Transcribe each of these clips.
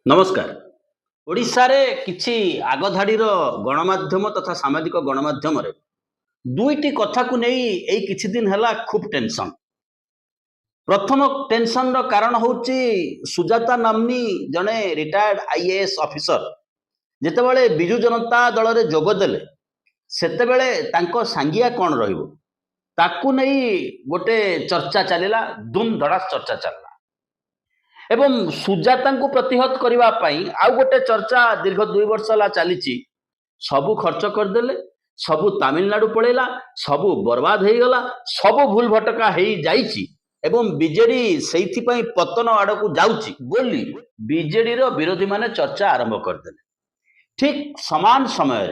नमस्कार। ओडिशारे किछि आगधाड़ीर गणमाध्यम तथा सामाजिक गणमाध्यम रे दुईटी कथा को नहीं एई किछि दिन हला खूब टेंशन। प्रथम टेंशन रो कारण होची सुजाता नामनी जने retired IAS officer जेतेबेले Biju Janata Dal रे जोग देले सेतेबेले तांको सांगिया कोन रहिबो ताकू नहीं गोटे चर्चा चलिला धूम धड़ास चर्चा चलला एवं सुजाता को प्रतिहत करने आउ गोटे चर्चा दीर्घ 2 वर्ष है चली सबू खर्च करदे सबू तमिलनाडु पड़ेगा सबू बर्बाद हो गला सबू भूल भटका हो जाइए एवं बीजेडी से पतन आड़ को जाऊँगी बोली बीजेडी विरोधी माने चर्चा आरंभ करदे। ठीक समान समय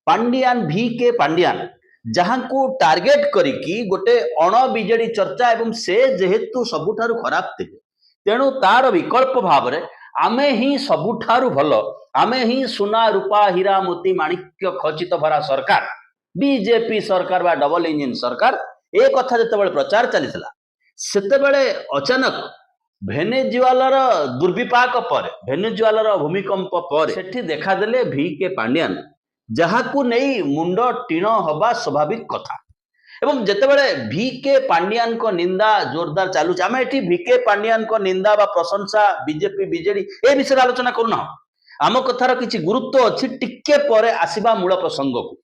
पांडियान भी के पांडियान जहां को टार्गेट करिकी गोटे अण बीजेडी चर्चा एवं से जेहेतु सबुठारु खराब थे तेणु तार विकल्प भाव में आमे ही सबुठारु भल आमे ही सुना रूपा हीरा मोती माणिक्य खचित भरा सरकार बीजेपी सरकार बा डबल इंजिन सरकार ए कथा जते प्रचार चलीथिला सेतेबेले अचानक भेनेजुएलार दुर्विपाक पर भेनेजुएलार भूमिकंप पर सेठी देखा देले भी के पांडियान जहाकू नहीं मुंड टीण हवा स्वाभाविक कथा एवं जेतेबेले भी के पांडियान को निंदा जोरदार चालू आम एटी भी के पांडियान को निंदा बा प्रशंसा बीजेपी बीजेडी ए विषय आलोचना करूना आम कथार किछि गुरुत्व अच्छी टिके परे आसीबा मूल प्रसंग को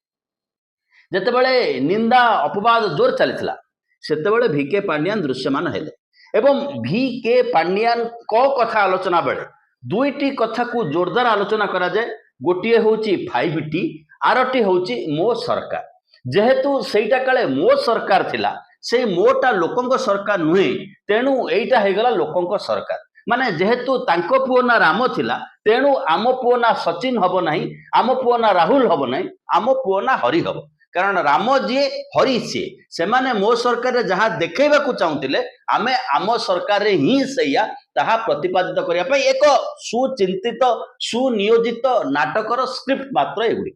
जेतेबेले निंदा अपवाद जोर चलीथिला सेतेबेले भी के पांडियान दृश्यमान हेले एवं भी के पांडियान को कथा आलोचना बेले दुईटी कथा को जोरदार आलोचना करा जाए गोटिए होची 5T आरटी होची मो सरकार जेहेतु सेटा काले मो सरकार थिला से मोटा लोकंक सरकार नुहे तेणु एटा हेगला लोकंक सरकार माने जेहेतु तांको पुओ ना राम थिला तेणु आम पुओ ना सचिन हबो नाही आम पुओ ना राहुल हबो नाही आम पुओ ना हरि हबो कारण राम जी हरि सी से माने मो सरकार जहाँ देखैबा को चाहुतिले आमे आम सरकार ही सैया ताहा प्रतिपादित करिया पई एक सुचिंतित सुनियोजित नाटकर स्क्रिप्ट मात्र एगुडी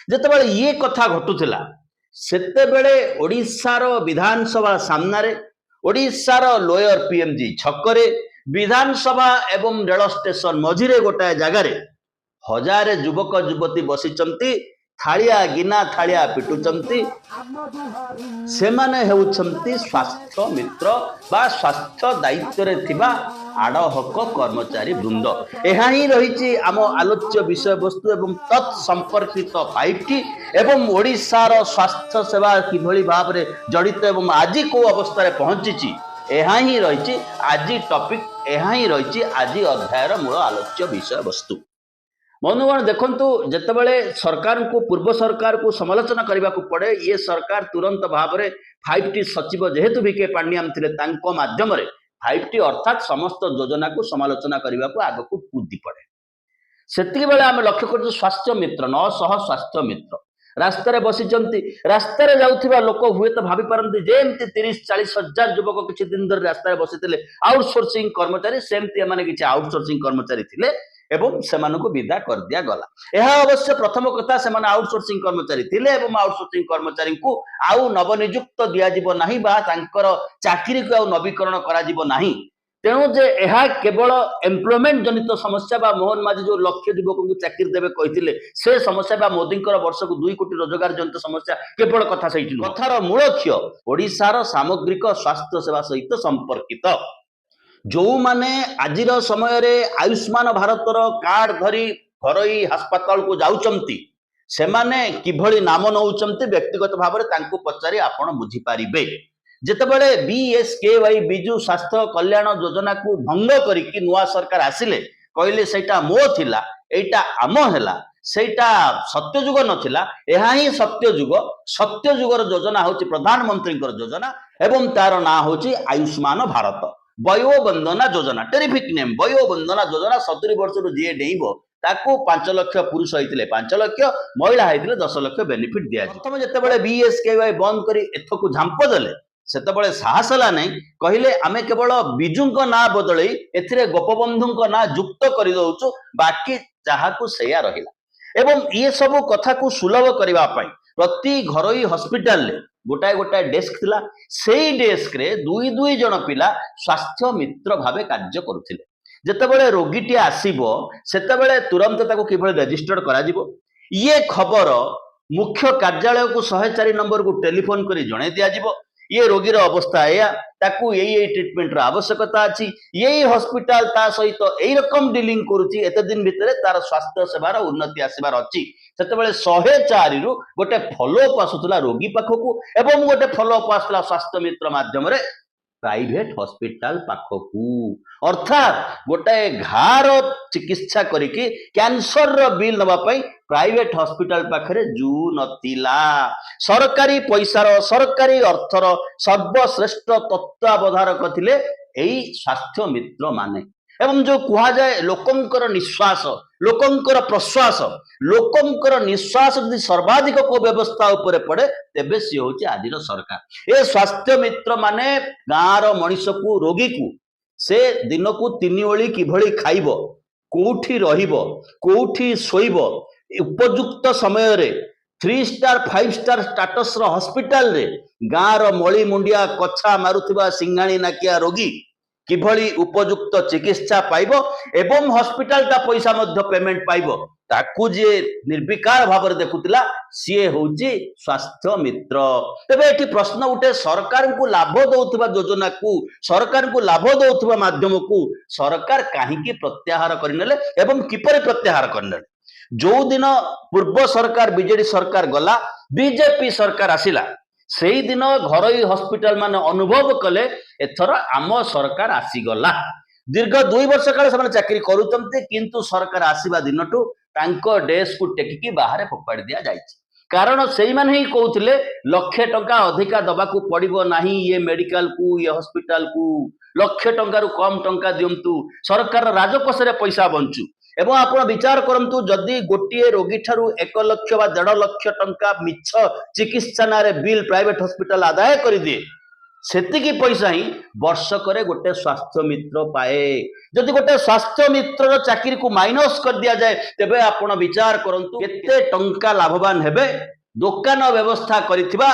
जेतेबेले ये कथा घटुथिला सेतेबेले ओडिशार विधानसभा सामनारे ओडिशार लोयर पीएमजी छकरे विधानसभा एवं रेल स्टेशन मझिरे गोटाए जगार हजारे युवक युवती बसिचंती थालिया गिना थालिया पिटुचंती सेमाने हेउचंती स्वास्थ्य मित्र बा स्वास्थ्य दायित्व रे थिबा आडहक कर्मचारी वृंद यह ही रही आम आलोच्य विषय वस्तु एवं तत्संपर्कित 5T एवं ओडिशार स्वास्थ्य सेवा किभली भाव में जड़ित एवं आज को अवस्था रे पहुंची यह ही रही आज टॉपिक यह ही रही आज अध्यायर मूल आलोच्य विषय वस्तु। बंधुगण देखंतु जेतेबेले सरकार को पूर्व सरकार को समालोचना करने को पड़े ये सरकार तुरंत भाव में 5T सचिव जेहेतु भी के पांडियान थिले तांको माध्यम रे 5T अर्थात समस्त योजना को समालोचना करने को आग को कूदी पड़े सेतिक बेले आम लक्ष्य कर स्वास्थ्य मित्र 900 स्वास्थ्य मित्र रास्तार बसीचंती रास्तार जाउथिबा लोक हुए तो भाभी पारंती जेमती 30-40 हजार युवक किछि दिन धरि रास्तार बसीथिले आउटसोर्सिंग कर्मचारी सेमती माने किछि आउटसोर्सिंग कर्मचारी थिले एवं सेमानकु विदा कर दिया गला। यह अवश्य प्रथम कथा सेमाने आउटसोर्सिंग कर्मचारी थिले एवं आउटसोर्सिंग कर्मचारी को आउ नवनियुक्त दिया जिवो नाही बा तांकर चाकरी को आउ नवीकरण करा जिवो नाही तेणु जे यह केवल एम्प्लॉयमेंट जनित समस्या बा मोहन माझी जो लक्ष्य युवक को चाकरी देवे कहिथिले से समस्या बा मोदींकर वर्ष को 2 कोटी रोजगार जनित समस्या केवल कथा सहित कथार मूलक्ष्य ओडिशार सामग्रिक स्वास्थ्य सेवा सहित संपर्कित जो माने आजिर समय रे आयुष्मान भारतर कार्ड धरी घरोई अस्पताल को जाउचंती सेमाने किभली नाम नौचंती व्यक्तिगत भाव में तांको पचारि आपण बुझी पारिबे जेतेबेले बीएसकेवाई बिजु स्वास्थ्य कल्याण योजना को भंग करिकी नुआ सरकार आसिले कहले सेटा मो थिला एटा आम हैला सेटा सत्यजुग नथिला एहा ही सत्यजुगर योजना होची प्रधानमंत्री योजना एवं तार ना होची आयुष्मान भारत वयोवंदना योजना टेरिफिक नेम वयोवंदना योजना 70 वर्ष जी डेइब ताकू 5 लाख पुरुष होते 5 लाख महिला होते 10 लाख बेनिफिट दिया प्रथम जितेबाला बीएसकेवाई बंद कर एथकू झांप देले सेतेबेले साहस हला नहीं कहले आमे केवल बिजुंक ना बदले एथिरे गोपबंधुंक ना युक्त कर दउचु बाकी जहाकू सेया रहिला एवं ये सब कथा को सुलभ करबा पई प्रति घरोई हॉस्पिटल ले गोटाए गोटाए डेस्क थिला सेई डेस्क रे 2 जण पिला स्वास्थ्य मित्र भावे कार्य करुथिले ଯେତେବେଳେ ରୋଗୀଟି ଆସିବ ସେତେବେଳେ ତୁରନ୍ତ ତାକୁ କିଭଳି ରେଜିଷ୍ଟର୍ଡ କରାଯିବ ଇଏ ଖବର ମୁଖ୍ୟ କାର୍ଯ୍ୟାଳୟକୁ 104 ନମ୍ବରକୁ ଟେଲିଫୋନ କରି ଜଣାଇ ଦିଆଯିବ। ये रोगी अवस्था या ताकू यही ट्रिटमेंट आवश्यकता अच्छी यही हॉस्पिटल ता सहित यही रकम डीलिंग करुच्ची एते दिन भितर तार स्वास्थ्य सेवार उन्नति आसबार अच्छी से 104 रु गोटे फॉलोअप आसूला रोगी पाखकू एवं गोटे फॉलोअप आसूला स्वास्थ्य मित्र माध्यम प्राइवेट हॉस्पिटल पाखकू अर्थात गोटे घार चिकित्सा करिकी कैंसर रो बिल नबा पई प्राइवेट हॉस्पिटल पाखरे जू नथिला सरकारी पैसार सरकारी अर्थर सर्वश्रेष्ठ तत्वावधारक थिले एई स्वास्थ्य मित्र माने एवं जो कुहा जाए लोकंकर निश्वास लोकंकर प्रश्वास लोकंकर निश्वास यदि सर्वाधिक को व्यवस्था उपरे पड़े तेबे सी होची आदिर सरकार ए स्वास्थ्य मित्र माने गाँर मनीष को रोगी को से दिन को 3 ओली किभली खाइबो कोठी रहिबो कोठी सोइबो उपयुक्त समय रे 3 स्टार 5 स्टार स्टाटस रो हॉस्पिटल रे गाँर मली मुंडिया कछा मारुथिबा सिंघाणी नाकिया रोगी किभली उपयुक्त चिकित्सा पाइबो एवं हॉस्पिटल ता पैसा मध्य पेमेंट पाइबो ताकू जे निर्विकार भाव देखुतिला सीए होची स्वास्थ्य मित्र तबे एठी प्रश्न उठे सरकार को लाभ दउथबा योजना को सरकार को लाभ दउथबा माध्यम को सरकार काहेकि प्रत्याहार करनेले एवं किपरि प्रत्याहार करनेले जो दिन पूर्व सरकार बीजेडी सरकार गला बीजेपी सरकार आसिला से दिन घरोई हॉस्पिटल मान अनुभव कले एथर आम सरकार आसीगला दीर्घ 2 वर्ष काल से चाकरी करूचंते किंतु सरकार आसीबा दिनटू तांको डेस्क को टेकिकी बाहर फोपाड़ी दिया जायछि कारण सेई माने ही कहउथिले लाख टंका अधिका दबाकू पड़िबो नाही ये मेडिकल को ये हॉस्पिटल को लाख टंका रु कम टंका दियंतु सरकार राजकोष रे पैसा बंचू एवं आप विचार करंतु जदि गोटे रोगी ठारू 1 लाख बा 1.5 लाख टंका मिछ चिकित्सा नारे बिल प्राइवेट हॉस्पिटल आदाय कर दिए सेतिकी पैसा ही वर्षक गोटे स्वास्थ्य मित्र पाए जदि गोटे स्वास्थ्य मित्र चाकरी को माइनस कर दिया जाए तेबे आपण विचार करंतु केते टंका लाभवान हेबे दुकान व्यवस्था करिथिबा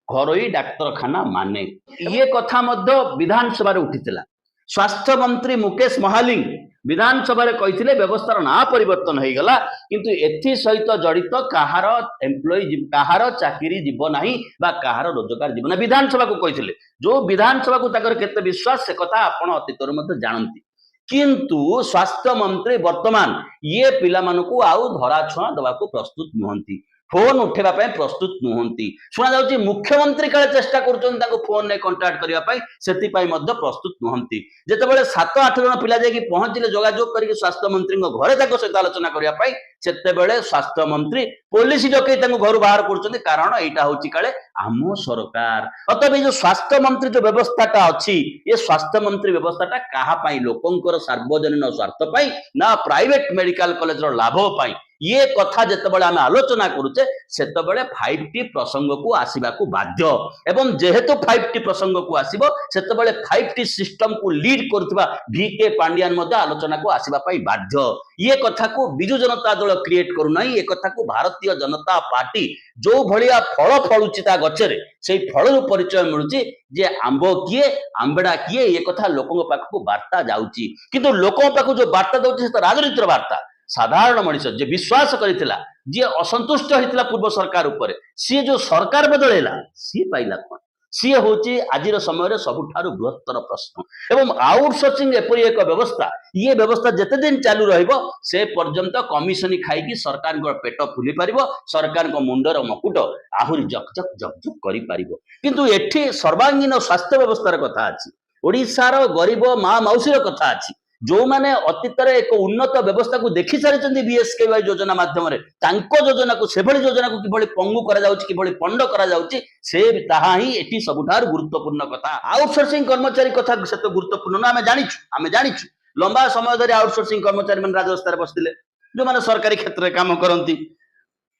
घरोई डाक्तरखाना माने ये कथा मध्य विधानसभा रे उठितिला स्वास्थ्य मंत्री मुकेश महालिंग विधानसभा कही व्यवस्थार ना परिवर्तन हो गला किंतु एथि सहित जड़ित कहार एम्प्लॉय कहार चाकरी जीव नाही बा कहार रोजगार जीव ना विधानसभा को कही जो विधानसभा को ताकर केते विश्वास से कथा आपण अतीतर मते जानती किंतु स्वास्थ्य मंत्री वर्तमान ये पिला मानकू आउ धरा छुआ दबा को प्रस्तुत नुहंती फोन उठेबा पय प्रस्तुत नुहंती सुना जाउची मुख्यमंत्री काले चेष्टा करछन ताको फोन ने कांटेक्ट करिया पय सेति पय मध्य प्रस्तुत नुहंती जेतेबेले 7-8 जन पिला जाय कि पहुंचिले जोगाजोग करिके स्वास्थ्य मंत्री घरे ताको सहित आलोचना करिया पय सेतेबेले स्वास्थ्य मंत्री पुलिस डकै ताको घर बाहर करछन कारण एटा होची काले आम सरकार अतबे जो स्वास्थ्य मंत्री जो व्यवस्थाटा अछि ये स्वास्थ्य मंत्री व्यवस्थाटा काहा पय लोकंकर सार्वजनीन स्वार्थ पय ना प्राइवेट मेडिकल कॉलेज रो लाभ पय ये कथा जेतेबेले आमे आलोचना करूचे सेतेबेले 5T प्रसंग को आसीबा को बाध्य एवं जेहेतु 5T प्रसंग को आसीबो सेतेबेले 5T सिस्टम को लीड करथिबा VK पांड्यान मध्ये आलोचना को आसीबा पई बाध्य ये कथा को बिजु जनता दल क्रिएट करू नाही ये कथा को भारतीय जनता पार्टी जो भलिया फल फळुची ता गछरे सेई फळरु परिचय मिलुची जे आंबो किए आंबेडा किए ये कथा लोकन पाख को वार्ता जाउची किंतु लोकन पाख जो वार्ता दउची से राजनीतिर वार्ता साधारण मनीष जे विश्वास करितला जे असंतुष्ट होइतला पूर्व सरकार ऊपर सी जो सरकार बदलेला सी पाइला कोन सी होची आजिर समय रे सबुठारु बृहत्तर प्रश्न एवं आउटसोर्सिंग एपरि एक व्यवस्था ये व्यवस्था जते दिन चालू रहइबो से पर्यंत कमिशन खाई कि सरकार को पेट फुली पारिबो सरकार को मुंडर मकुट आहुरी जक जक जक जक करि पारिबो किंतु एठी सर्वांगीन स्वास्थ्य व्यवस्थार कथा अछि ओडिसार गरीब मा मौसीर कथा अछि जो माने अतीतर एक उन्नत व्यवस्था को देखि सारिचंदी बीएसकेवाई योजना माध्यम रे तांको योजना को सेभली योजना को किभली पंगु करा जाउची किभली पंड करा जाउची से ताहा ही एठी सबुठार गुरुत्वपूर्ण कथा आउटसोर्सिंग कर्मचारी कथा से तो गुरुत्वपूर्ण ना आमे जानिछु लंबा समय धरि आउटसोर्सिंग कर्मचारी मन राजस्थान बसतिले जो माने सरकारी क्षेत्र रे काम करंती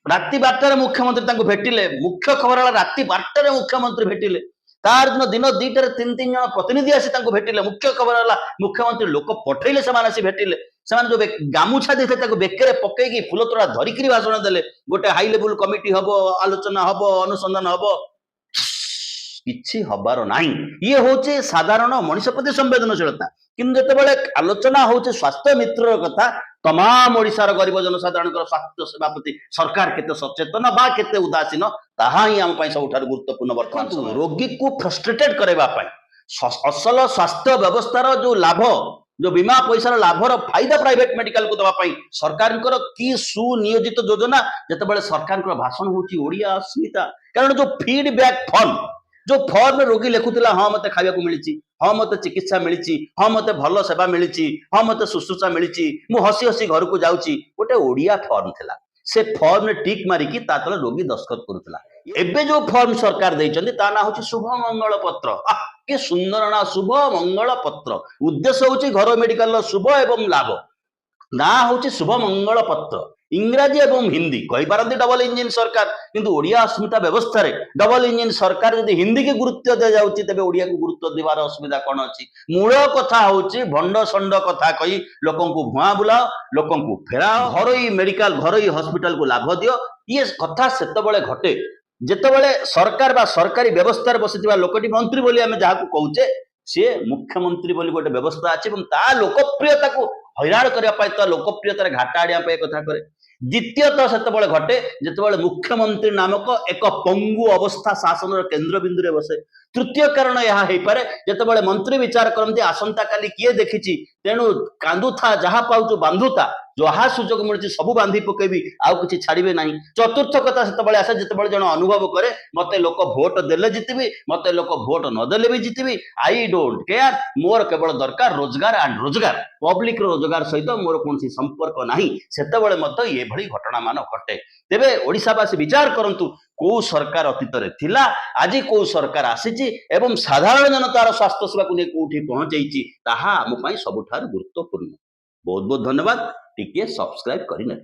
राति 12 मुख्यमंत्री तांको भेटिले मुख्य खबर वाला राति 12 मुख्यमंत्री भेटिले तार दिन 2-3 जन प्रतिनिधि आसी भेटिले मुख्य खबर है मुख्यमंत्री लोक पठेले से भेटिले जो गामुछा देते बेकरे पकईकि फुल तोड़ा धरिकी भाषण देले गोटे हाई लेवल कमिटी हम आलोचना हम अनुसंधान हम କିଛି ହବାର ନାହିଁ। ଇଏ ହଉଛି ସାଧାରଣ ମଣିଷ ପ୍ରତି ସମ୍ବେଦନଶୀଳତା। କିନ୍ତୁ ଯେତେବେଳେ ଆଲୋଚନା ହଉଛି ସ୍ୱାସ୍ଥ୍ୟ ମିତ୍ରର କଥା, ତମାମ ଓଡ଼ିଶାର ଗରିବ ଜନସାଧାରଣଙ୍କର ସ୍ୱାସ୍ଥ୍ୟ ସେବା ପ୍ରତି ସରକାର କେତେ ସଚେତନ ବା କେତେ ଉଦାସୀନ, ତାହା ହିଁ ଆମ ପାଇଁ ସବୁଠାରୁ ଗୁରୁତ୍ୱପୂର୍ଣ୍ଣ। ବର୍ତ୍ତମାନ ରୋଗୀକୁ ଫ୍ରଷ୍ଟ୍ରେଟେଡ୍ କରାଇବା ପାଇଁ ଅସଲ ସ୍ୱାସ୍ଥ୍ୟ ବ୍ୟବସ୍ଥାର ଯୋଉ ଲାଭ, जो बीमा पैसार लाभर फायदा प्राइवेट मेडिकल को दवा सरकार की सुनियोजित योजना जिते सरकार भाषण होची ओडिया अस्मिता। कारण जो फीडबैक फॉर्म, जो फॉर्म रोगी लिखुला हाँ मत खाया मिली, हाँ मत चिकित्सा मिली, हाँ मत भल सेवा मिली, हाँ मत शुश्रूषा मिली, मु हसी हसी घर को जाऊँगी, गोटे ओडिया फॉर्म थिला। से फॉर्म ने टिक मारिकी तले रोगी दस्तखत करुला। एबे जो फॉर्म सरकार देइचंदी ता ना होची शुभ मंगल पत्र। के सुंदर ना शुभ मंगल पत्र। उद्देश्य होची घर मेडिकल शुभ एवं लाभ, ना होची शुभ मंगल पत्र। इंग्राजी एवं हिंदी कही पारती डबल इंजिन सरकार, किंतु ओडिया अस्मिता व्यवस्था रे डबल इंजिन सरकार यदि हिंदी के गुरुत्व दे जाउची तबे ओडिया को गुरुत्व देवार असुविधा कोन अछि? मूल कथा होची भंड संड कथा कही लोकन को भुआ बुलाओ, लोकन को फेराओ, घरोई मेडिकल घरोई हॉस्पिटल को लाभ दियो। ये कथा सेतबेले घटे जेतेबेले सरकार बा सरकारी व्यवस्था बसिथिबा लोकटी मंत्री बोली आमे जाहाको कहूचे सी मुख्यमंत्री बोली गोटे व्यवस्था अछि एवं ता लोकप्रियता को हैरान करबा पाई तो लोकप्रियतार घाटा आडिया पाई कथा करे। द्वितीयतः सेतेबेले घटे जेतेबेले मुख्यमंत्री नामक एक पंगु अवस्था शासन केन्द्र बिंदु रे बसे। तृतीय कारण यह हो पारे जेतेबेले मंत्री विचार करते आसंता काली किए देखिछि, तेणु कांदुथा जहा पाउछु बांधुता, जहा सुजोग मिलुछि सबु बांधी पकेबी आउ किछि छाड़िबे नाही। चतुर्थ कथा सेतेबेले आसे जेतेबेले जण अनुभव करे मते लोक भोट देले जितिबी, मते लोक भोट न देले भी जितिबी, आई डोंट केयर, मोर केवल दरकार रोजगार एंड रोजगार, पब्लिक रोजगार सहित मोर कोनसी संपर्क नाही, सेतेबेले मते ये भली घटना मान घटे। तेबे ओडिसावासी विचार करंतु को सरकार अतीत रे थिला, आज को सरकार आसीची एवं साधारण जनतार स्वास्थ्य सेवा को कोठी पहुंचैची, ताहा आम पई सबुठार गुरुत्वपूर्ण। बहुत बहुत धन्यवाद। टिके सब्सक्राइब करिने।